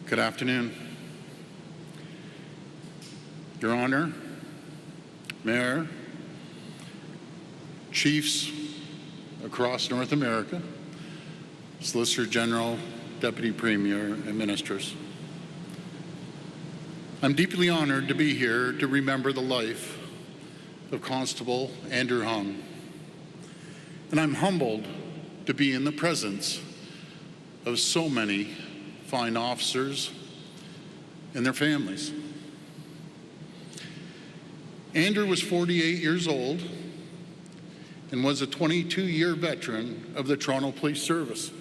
Good afternoon. Your Honor, Mayor, Chiefs across North America, Solicitor General, Deputy Premier, and Ministers. I'm deeply honored to be here to remember the life of Constable Andrew Hung, and I'm humbled to be in the presence of so many fine officers and their families. Andrew was 48 years old and was a 22-year veteran of the Toronto Police Service.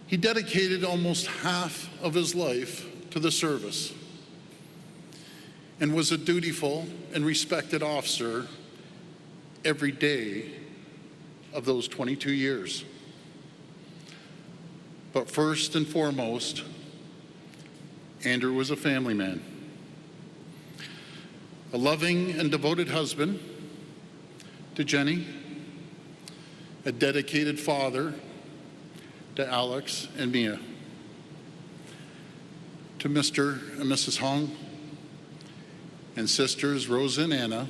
He dedicated almost half of his life to the service and was a dutiful and respected officer every day of those 22 years. But first and foremost, Andrew was a family man, a loving and devoted husband to Jenny, a dedicated father to Alex and Mia. To Mr. and Mrs. Hung and sisters Rosa and Anna,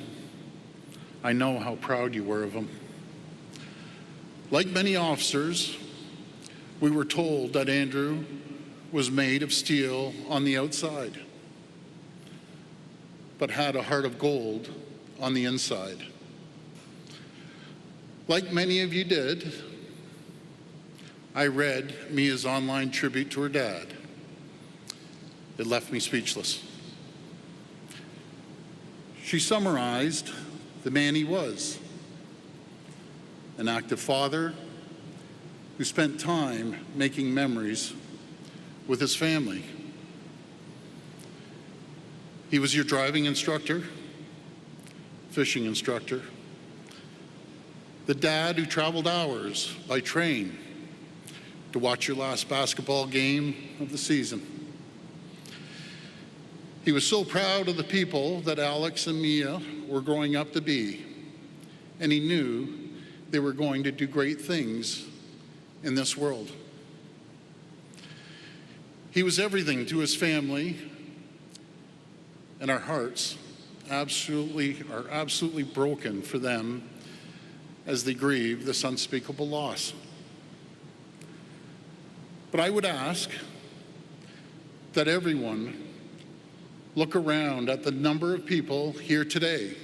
I know how proud you were of them. Like many officers, we were told that Andrew was made of steel on the outside, but had a heart of gold on the inside. Like many of you did, I read Mia's online tribute to her dad. It left me speechless. She summarized the man he was: an active father who spent time making memories with his family. He was your driving instructor, fishing instructor, the dad who traveled hours by train to watch your last basketball game of the season. He was so proud of the people that Alex and Mia were growing up to be, and he knew they were going to do great things in this world. He was everything to his family, and our hearts are absolutely broken for them as they grieve this unspeakable loss. But I would ask that everyone look around at the number of people here today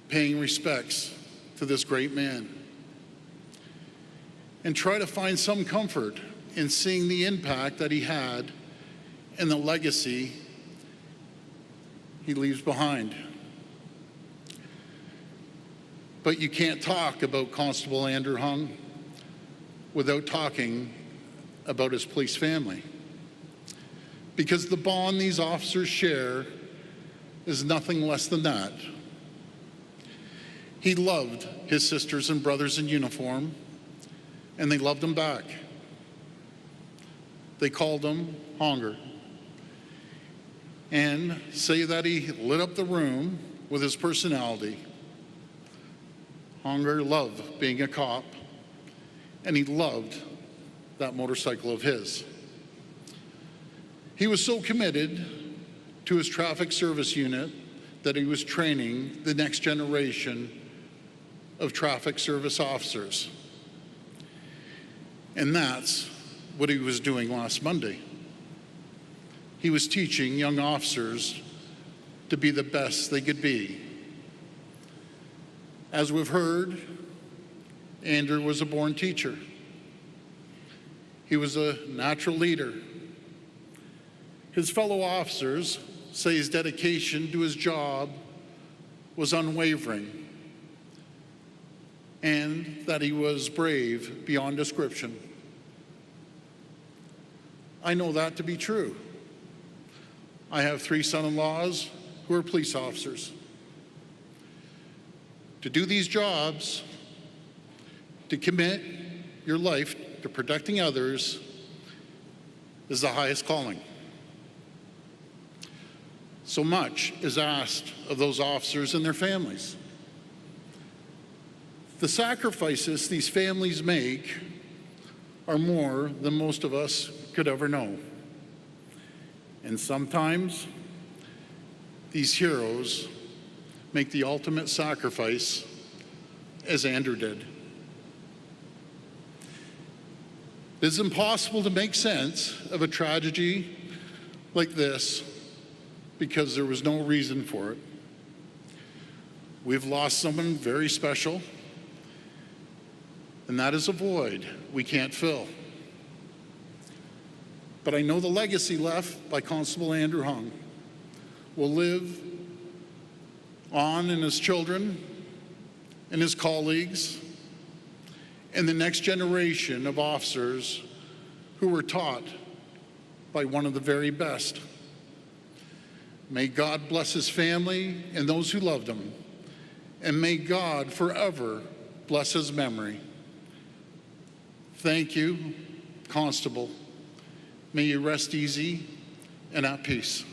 paying respects to this great man, and try to find some comfort in seeing the impact that he had and the legacy he leaves behind. But you can't talk about Constable Andrew Hung without talking about his police family, because the bond these officers share is nothing less than that. He loved his sisters and brothers in uniform, and they loved him back. They called him Honger, and say that he lit up the room with his personality. Honger loved being a cop, and he loved that motorcycle of his. He was so committed to his traffic service unit that he was training the next generation of traffic service officers. And that's what he was doing last Monday. He was teaching young officers to be the best they could be. As we've heard, Andrew was a born teacher. He was a natural leader. His fellow officers say his dedication to his job was unwavering, and that he was brave beyond description. I know that to be true. I have 3 son-in-laws who are police officers. To do these jobs, to commit your life to protecting others, is the highest calling. So much is asked of those officers and their families. The sacrifices these families make are more than most of us could ever know. And sometimes these heroes make the ultimate sacrifice, as Andrew did. It is impossible to make sense of a tragedy like this because there was no reason for it. We've lost someone very special, and that is a void we can't fill. But I know the legacy left by Constable Andrew Hung will live on in his children and his colleagues and the next generation of officers who were taught by one of the very best. May God bless his family and those who loved him, and may God forever bless his memory. Thank you, Constable. May you rest easy and at peace.